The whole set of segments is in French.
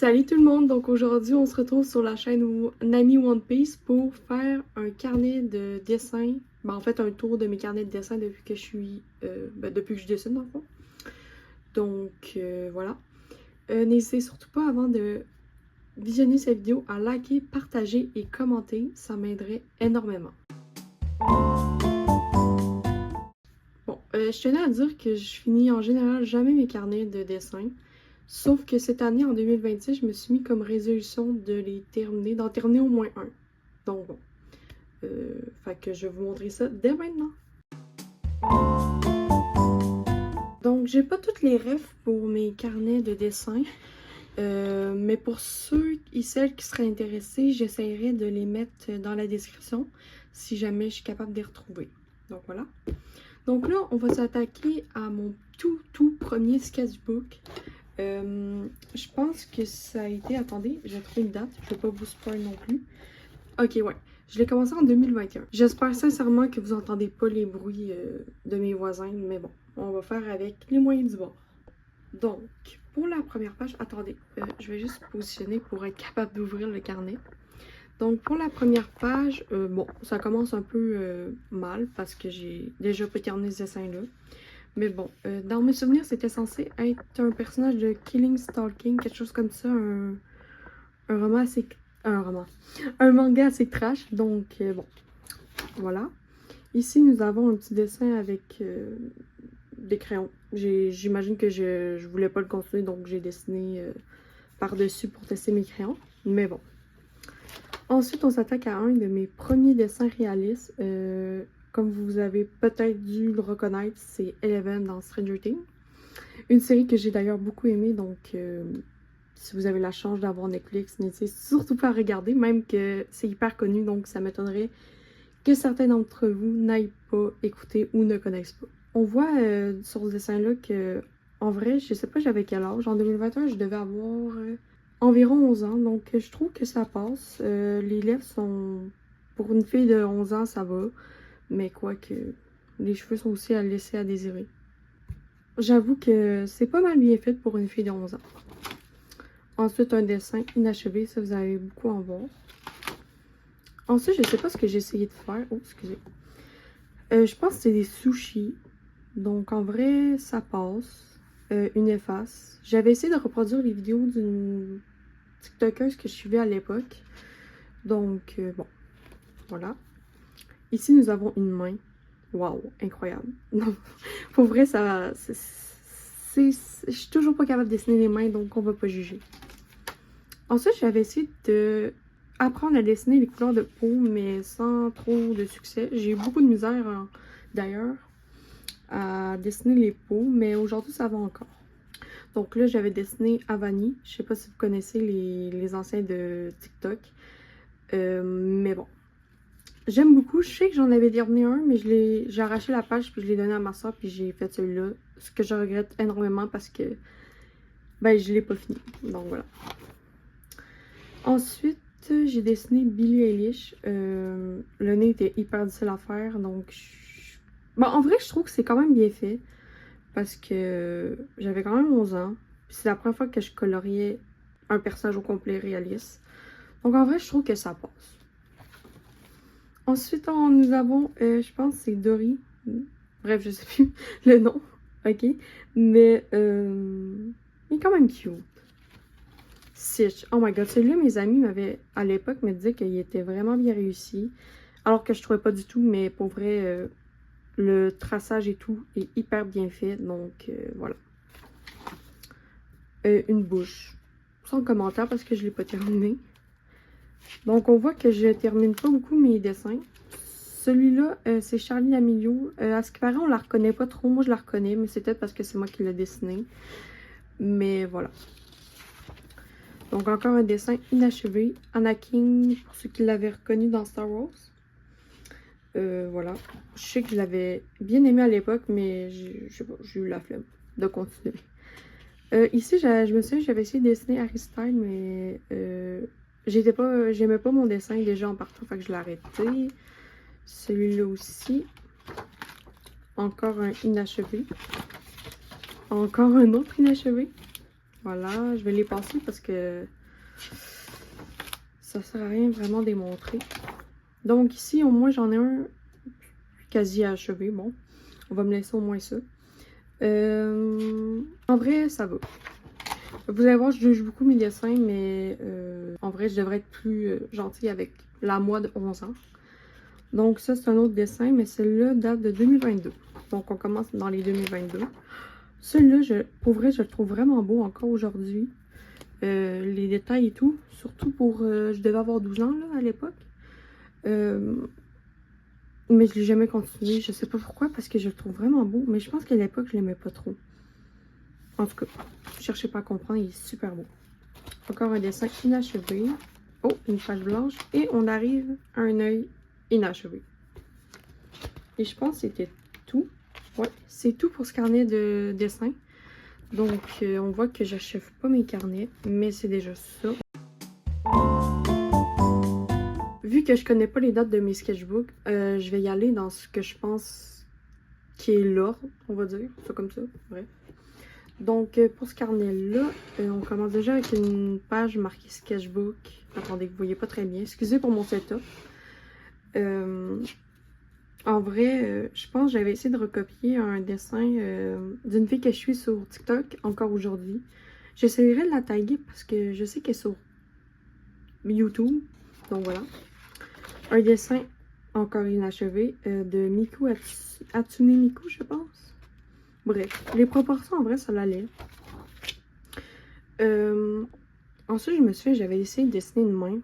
Salut tout le monde, donc aujourd'hui on se retrouve sur la chaîne Nami One Piece pour faire un carnet de dessin, en fait un tour de mes carnets de dessin depuis que je suis, depuis que je dessine dans le fond. Donc voilà. N'hésitez surtout pas avant de visionner cette vidéo à liker, partager et commenter, ça m'aiderait énormément. Bon, je tenais à dire que je finis en général jamais mes carnets de dessin. Sauf que cette année, en 2026, je me suis mis comme résolution de les terminer, d'en terminer au moins un. Donc bon. Fait que je vais vous montrer ça dès maintenant. Donc, j'ai pas toutes les refs pour mes carnets de dessin. Mais pour ceux et celles qui seraient intéressés, j'essaierai de les mettre dans la description si jamais je suis capable de les retrouver. Donc voilà. Donc là, on va s'attaquer à mon tout premier sketchbook. Je pense que ça a été... Attendez, j'ai trouvé une date. Je vais pas vous spoil non plus. Ok, ouais. Je l'ai commencé en 2021. J'espère sincèrement que vous entendez pas les bruits de mes voisins. Mais bon, on va faire avec les moyens du bord. Donc, pour la première page... Attendez, je vais juste positionner pour être capable d'ouvrir le carnet. Donc, pour la première page, bon, ça commence un peu mal parce que j'ai déjà pas terminé ce dessin-là. Mais bon, dans mes souvenirs, c'était censé être un personnage de Killing Stalking, quelque chose comme ça, un roman assez... Un manga assez trash, donc bon, voilà. Ici, nous avons un petit dessin avec des crayons. J'imagine que je voulais pas le continuer, donc j'ai dessiné par-dessus pour tester mes crayons, mais bon. Ensuite, on s'attaque à un de mes premiers dessins réalistes. Comme vous avez peut-être dû le reconnaître, c'est Eleven dans Stranger Things. Une série que j'ai d'ailleurs beaucoup aimée, donc si vous avez la chance d'avoir Netflix, n'hésitez surtout pas à regarder, même que c'est hyper connu, donc ça m'étonnerait que certains d'entre vous n'aillent pas écouter ou ne connaissent pas. On voit sur ce dessin-là que, en vrai, je sais pas j'avais quel âge, en 2021, je devais avoir environ 11 ans, donc je trouve que ça passe. Les lèvres sont... Pour une fille de 11 ans, ça va. Mais quoique, les cheveux sont aussi à laisser à désirer. J'avoue que c'est pas mal bien fait pour une fille de 11 ans. Ensuite, un dessin inachevé, ça vous allez beaucoup en voir. Ensuite, je sais pas ce que j'ai essayé de faire. Oh, excusez. Je pense que c'est des sushis. Donc, en vrai, ça passe. Une efface. J'avais essayé de reproduire les vidéos d'une TikTokeuse que je suivais à l'époque. Donc, bon, voilà. Ici, nous avons une main. Waouh, incroyable. Non, pour vrai, ça... Je suis toujours pas capable de dessiner les mains, donc on va pas juger. Ensuite, j'avais essayé de apprendre à dessiner les couleurs de peau, mais sans trop de succès. J'ai eu beaucoup de misère, d'ailleurs, à dessiner les peaux, mais aujourd'hui, ça va encore. Donc là, j'avais dessiné Avani. Je sais pas si vous connaissez les anciens de TikTok. Mais bon. J'aime beaucoup. Je sais que j'en avais terminé un, mais j'ai arraché la page puis je l'ai donné à ma soeur puis j'ai fait celui-là. Ce que je regrette énormément parce que ben je l'ai pas fini. Donc voilà. Ensuite, j'ai dessiné Billie Eilish. Le nez était hyper difficile à faire. Donc bon, en vrai, je trouve que c'est quand même bien fait. Parce que j'avais quand même 11 ans. Puis c'est la première fois que je coloriais un personnage au complet réaliste. Donc en vrai, je trouve que ça passe. Ensuite, nous avons, je pense c'est Dory. Bref, je sais plus le nom. Ok. Mais, il est quand même cute. Stitch. Oh my god, celui-là, mes amis m'avaient, à l'époque, me disaient qu'il était vraiment bien réussi. Alors que je trouvais pas du tout, mais pour vrai, le traçage et tout est hyper bien fait. Donc, voilà. Une bouche. Sans commentaire parce que je l'ai pas terminé. Donc, on voit que je termine pas beaucoup mes dessins. Celui-là, c'est Charlie D'Amelio. À ce qui paraît, on la reconnaît pas trop. Moi, je la reconnais, mais c'est peut-être parce que c'est moi qui l'ai dessiné. Mais voilà. Donc, encore un dessin inachevé. Anakin, pour ceux qui l'avaient reconnu dans Star Wars. Voilà. Je sais que je l'avais bien aimé à l'époque, mais j'ai eu la flemme de continuer. Ici, je me souviens, j'avais essayé de dessiner Harry Styles, mais j'aimais pas mon dessin déjà en partant, fait que je l'ai arrêté. Celui-là aussi. Encore un inachevé. Encore un autre inachevé. Voilà, je vais les passer parce que ça sert à rien vraiment de les montrer. Donc ici, au moins, j'en ai un quasi achevé. Bon, on va me laisser au moins ça. En vrai, ça va. Vous allez voir, je juge beaucoup mes dessins, mais en vrai, je devrais être plus gentille avec la moi de 11 ans. Donc ça, c'est un autre dessin, mais celui-là date de 2022. Donc on commence dans les 2022. Celui-là, pour vrai, je le trouve vraiment beau encore aujourd'hui. Les détails et tout. Surtout pour... je devais avoir 12 ans là, à l'époque. Mais je l'ai jamais continué. Je sais pas pourquoi, parce que je le trouve vraiment beau. Mais je pense qu'à l'époque, je l'aimais pas trop. En tout cas, ne cherchez pas à comprendre, il est super beau. Encore un dessin inachevé. Oh, une page blanche. Et on arrive à un œil inachevé. Et je pense que c'était tout. Ouais, c'est tout pour ce carnet de dessin. Donc, on voit que j'achève pas mes carnets, mais c'est déjà ça. Vu que je connais pas les dates de mes sketchbooks, je vais y aller dans ce que je pense qui est l'ordre, on va dire. C'est comme ça, bref. Donc, pour ce carnet-là, on commence déjà avec une page marquée sketchbook. Attendez, vous voyez pas très bien. Excusez pour mon setup. En vrai, je pense que j'avais essayé de recopier un dessin d'une fille que je suis sur TikTok encore aujourd'hui. J'essaierai de la taguer parce que je sais qu'elle est sur YouTube. Donc voilà. Un dessin encore inachevé de Miku Hatsune Miku, je pense. Bref, les proportions en vrai, ça l'allait. Ensuite, je me suis fait, j'avais essayé de dessiner une main.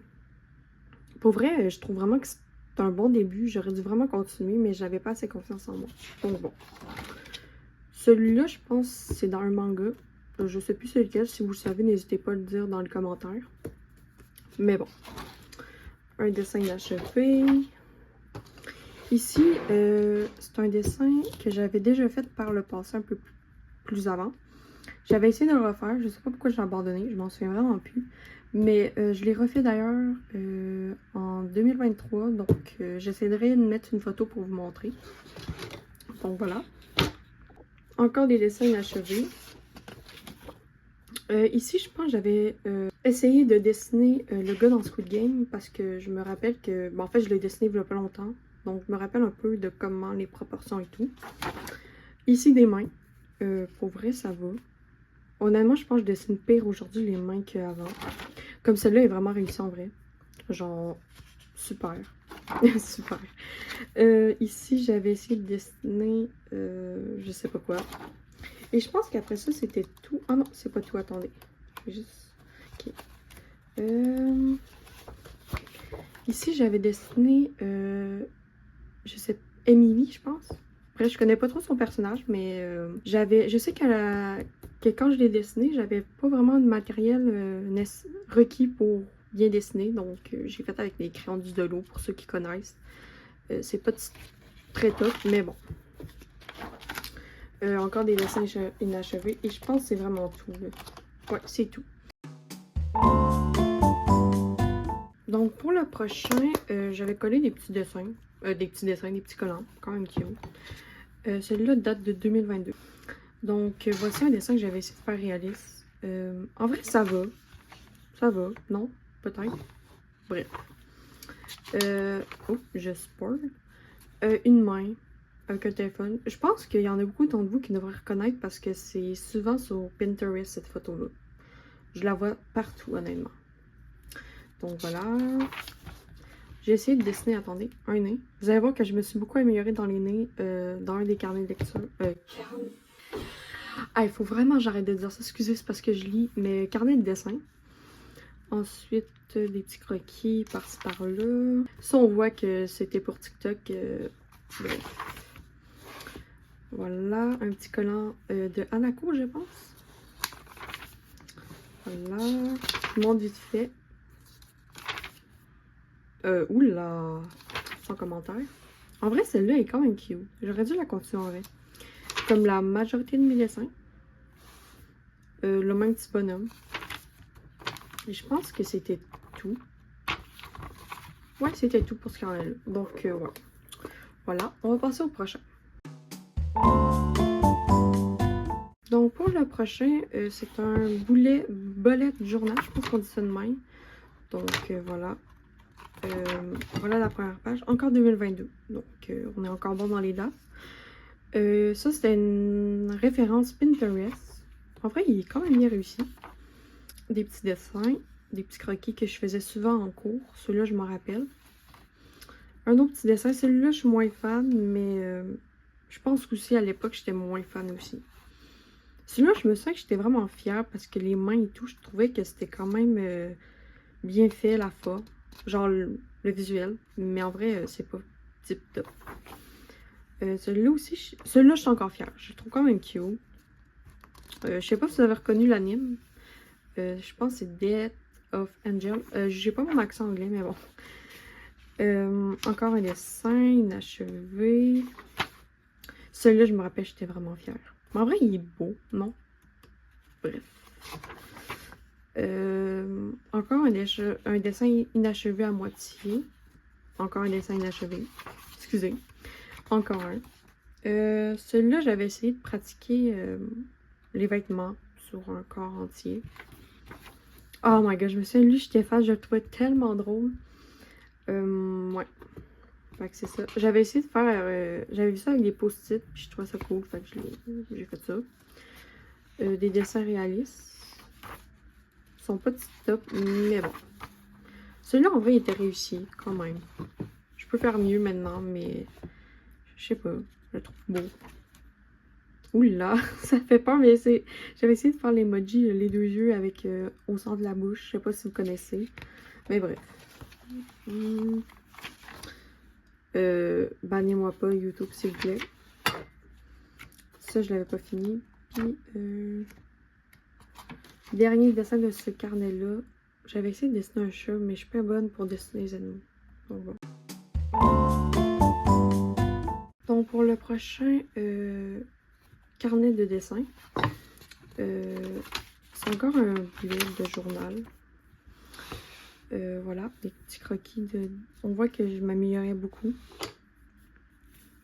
Pour vrai, je trouve vraiment que c'est un bon début. J'aurais dû vraiment continuer, mais j'avais pas assez confiance en moi. Donc bon. Celui-là, je pense, c'est dans un manga. Je sais plus c'est lequel. Si vous le savez, n'hésitez pas à le dire dans les commentaires. Mais bon. Un dessin inachevé. Ici, c'est un dessin que j'avais déjà fait par le passé un peu plus avant. J'avais essayé de le refaire. Je sais pas pourquoi j'ai abandonné. Je m'en souviens vraiment plus. Mais je l'ai refait d'ailleurs en 2023. Donc, j'essaierai de mettre une photo pour vous montrer. Donc, voilà. Encore des dessins inachevés. Ici, je pense que j'avais essayé de dessiner le gars dans Squid Game parce que je me rappelle que... Bon, en fait, je l'ai dessiné il y a pas longtemps. Donc, je me rappelle un peu de comment les proportions et tout. Ici, des mains. Pour vrai, ça va. Honnêtement, je pense que je dessine pire aujourd'hui les mains qu'avant. Comme celle-là est vraiment réussie en vrai. Genre, super. Super. Ici, j'avais essayé de dessiner, je sais pas quoi. Et je pense qu'après ça, c'était tout. Ah non, c'est pas tout, attendez. Je vais juste... Ok. Ici, j'avais dessiné, je sais, Emily, je pense. Après, je connais pas trop son personnage, mais je sais que quand je l'ai dessiné, j'avais pas vraiment de matériel requis pour bien dessiner. Donc, j'ai fait avec des crayons du Delo, pour ceux qui connaissent. C'est pas très top, mais bon. Encore des dessins inachevés. Et je pense que c'est vraiment tout. Là. Ouais, c'est tout. Donc, pour le prochain, j'avais collé des petits dessins. Des petits collants. Quand même cute. Celui-là date de 2022. Donc, voici un dessin que j'avais essayé de faire réaliste. En vrai, ça va. Ça va. Non? Peut-être. Bref. Oh, je spoil. Une main avec un téléphone. Je pense qu'il y en a beaucoup d'entre vous qui devraient reconnaître parce que c'est souvent sur Pinterest, cette photo-là. Je la vois partout, honnêtement. Donc, voilà. J'ai essayé de dessiner, attendez, un nez. Vous allez voir que je me suis beaucoup améliorée dans les nez, dans un des carnets de lecture. Ah, il faut vraiment que j'arrête de dire ça. Excusez, c'est parce que je lis mes carnets de dessin. Ensuite, des petits croquis par-ci par-là. Ça, on voit que c'était pour TikTok. Voilà, un petit collant de Hanako, je pense. Voilà, je montre vite fait. Oula, sans commentaire. En vrai, celle-là est quand même cute. J'aurais dû la continuer en vrai. Comme la majorité de mes dessins. Le même petit bonhomme. Et je pense que c'était tout. Ouais, c'était tout pour ce carnet-là. Donc, voilà. Voilà, on va passer au prochain. Donc, Donc pour le prochain, c'est un bullet journal, je pense qu'on dit ça de même. Donc voilà. Voilà la première page. Encore 2022. Donc on est encore bon dans les dates. Ça c'était une référence Pinterest. En vrai, il est quand même bien réussi. Des petits dessins, des petits croquis que je faisais souvent en cours. Celui-là, je m'en rappelle. Un autre petit dessin. Celui-là, je suis moins fan, mais je pense aussi à l'époque, j'étais moins fan aussi. Celui-là, je me sens que j'étais vraiment fière parce que les mains et tout, je trouvais que c'était quand même bien fait la fois. Genre le visuel. Mais en vrai, c'est pas tip top. Celui-là aussi, celui-là, je suis encore fière. Je le trouve quand même cute. Je sais pas si vous avez reconnu l'anime. Je pense que c'est Death of Angel. J'ai pas mon accent anglais, mais bon. Encore un dessin inachevé. Celui-là, je me rappelle, j'étais vraiment fière. Mais en vrai, il est beau, non? Bref. Encore un dessin inachevé à moitié. Encore un dessin inachevé. Excusez. Encore un. Celui-là, j'avais essayé de pratiquer les vêtements sur un corps entier. Oh my god, je me souviens, lui, j'étais fan, je le trouvais tellement drôle. Ouais. Fait que c'est ça. J'avais essayé de faire. J'avais vu ça avec des post-it, puis je trouvais ça cool, fait que j'ai fait ça. Des dessins réalistes. Ils sont pas top, mais bon. Celui-là, en vrai, il était réussi, quand même. Je peux faire mieux maintenant, mais. Je sais pas. Je le trouve beau. Oula, ça fait peur, mais c'est. J'avais essayé de faire l'emoji, les deux yeux avec au centre de la bouche. Je sais pas si vous connaissez. Mais bref. Bannez-moi pas YouTube, s'il vous plaît. Ça, je l'avais pas fini. Puis, dernier dessin de ce carnet-là. J'avais essayé de dessiner un chat, mais je suis pas bonne pour dessiner les animaux. Donc, bon. Donc, pour le prochain carnet de dessin, c'est encore un bullet de journal. Voilà, des petits croquis de... On voit que je m'améliorais beaucoup.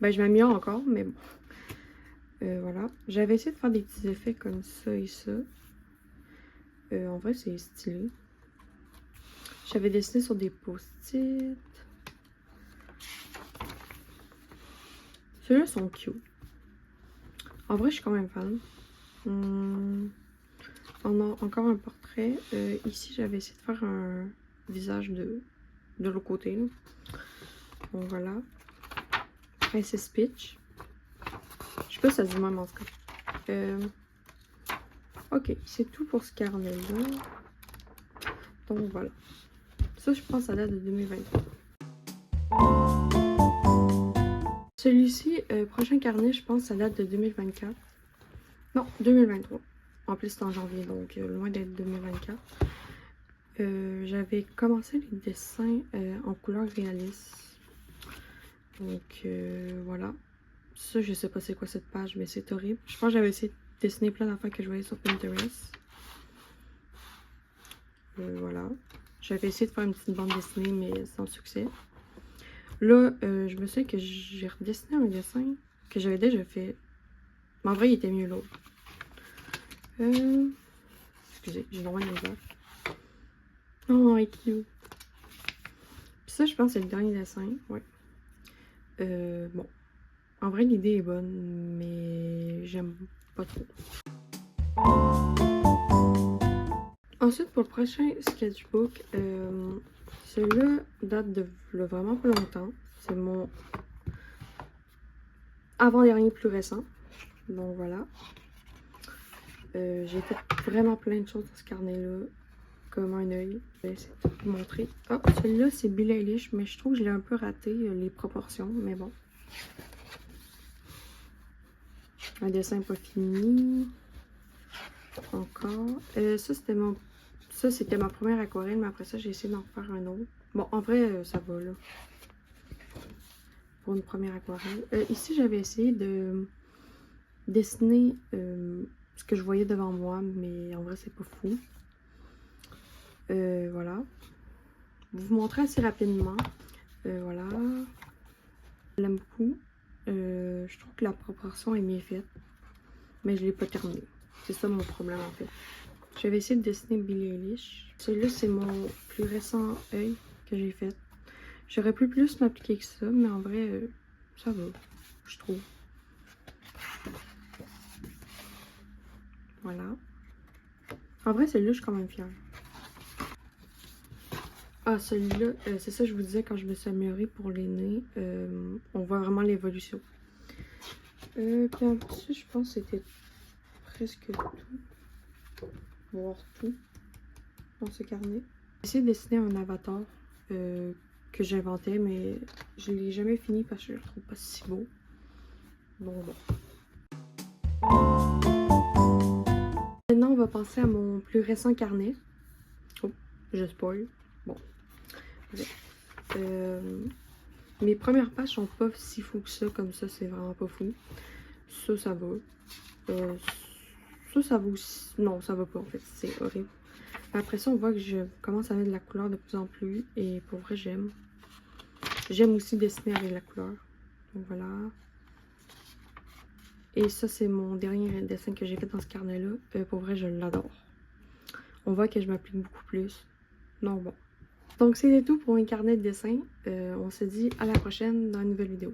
Ben, je m'améliore encore, mais bon. Voilà. J'avais essayé de faire des petits effets comme ça et ça. En vrai, c'est stylé. J'avais dessiné sur des post-it. Ceux-là sont cute. En vrai, je suis quand même fan. On a encore un portrait. Ici, j'avais essayé de faire un visage de l'autre côté. Là. Donc voilà. Princess Peach. Je sais pas si ça dit même en tout cas. Ok, c'est tout pour ce carnet-là. Donc voilà. Ça, je pense, ça date de 2023. Celui-ci, prochain carnet, je pense, ça date de 2024. Non, 2023. En plus, c'est en janvier, donc loin d'être 2024. J'avais commencé les dessins en couleur réaliste. Donc, voilà. Ça, je sais pas c'est quoi cette page, mais c'est horrible. Je pense que j'avais essayé de dessiner plein d'affaires que je voyais sur Pinterest. Voilà. J'avais essayé de faire une petite bande dessinée, mais sans succès. Là, je me souviens que j'ai redessiné un dessin que j'avais déjà fait. Mais en vrai, il était mieux l'autre. Excusez, j'ai vraiment une misère. Oh, il est cute. Puis ça, je pense que c'est le dernier dessin. Ouais. Bon. En vrai, l'idée est bonne, mais j'aime pas trop. Ensuite, pour le prochain sketchbook, celui-là date de vraiment pas longtemps. C'est mon avant-dernier plus récent. Donc voilà. J'ai fait vraiment plein de choses dans ce carnet-là. Comme un œil. Je vais essayer de vous montrer. Ah, celui-là, c'est Billie Eilish, mais je trouve que je l'ai un peu raté, les proportions, mais bon. Un dessin pas fini. Encore. Ça, c'était ma première aquarelle, mais après ça, j'ai essayé d'en faire un autre. Bon, en vrai, ça va, là. Pour une première aquarelle. Ici, j'avais essayé de dessiner ce que je voyais devant moi, mais en vrai, c'est pas fou. Voilà. Vous montrer assez rapidement. Voilà. Je l'aime beaucoup. Je trouve que la proportion est bien faite. Mais je l'ai pas terminée. C'est ça mon problème en fait. Je vais essayer de dessiner Billie Eilish. Celui-là, c'est mon plus récent œil que j'ai fait. J'aurais pu plus m'appliquer que ça, mais en vrai, ça va, je trouve. Voilà. En vrai, celui-là, je suis quand même fière. Ah, celui-là, c'est ça que je vous disais quand je me suis améliorée pour les nez. On voit vraiment l'évolution. Puis après ça, je pense que c'était presque tout. Voir tout dans ce carnet. J'ai essayé de dessiner un avatar que j'inventais, mais je l'ai jamais fini parce que je le trouve pas si beau. Bon. Maintenant, on va passer à mon plus récent carnet. Oh, je spoil. Bon. Mes premières pages sont pas si fous que ça, comme ça, c'est vraiment pas fou. Ça va. Ça va aussi. Non, ça va pas en fait, c'est horrible. Après ça, on voit que je commence à mettre de la couleur de plus en plus, et pour vrai, j'aime. J'aime aussi dessiner avec la couleur. Donc voilà. Et ça, c'est mon dernier dessin que j'ai fait dans ce carnet-là. Pour vrai, je l'adore. On voit que je m'applique beaucoup plus. Non, bon. Donc, c'était tout pour un carnet de dessin. On se dit à la prochaine dans une nouvelle vidéo.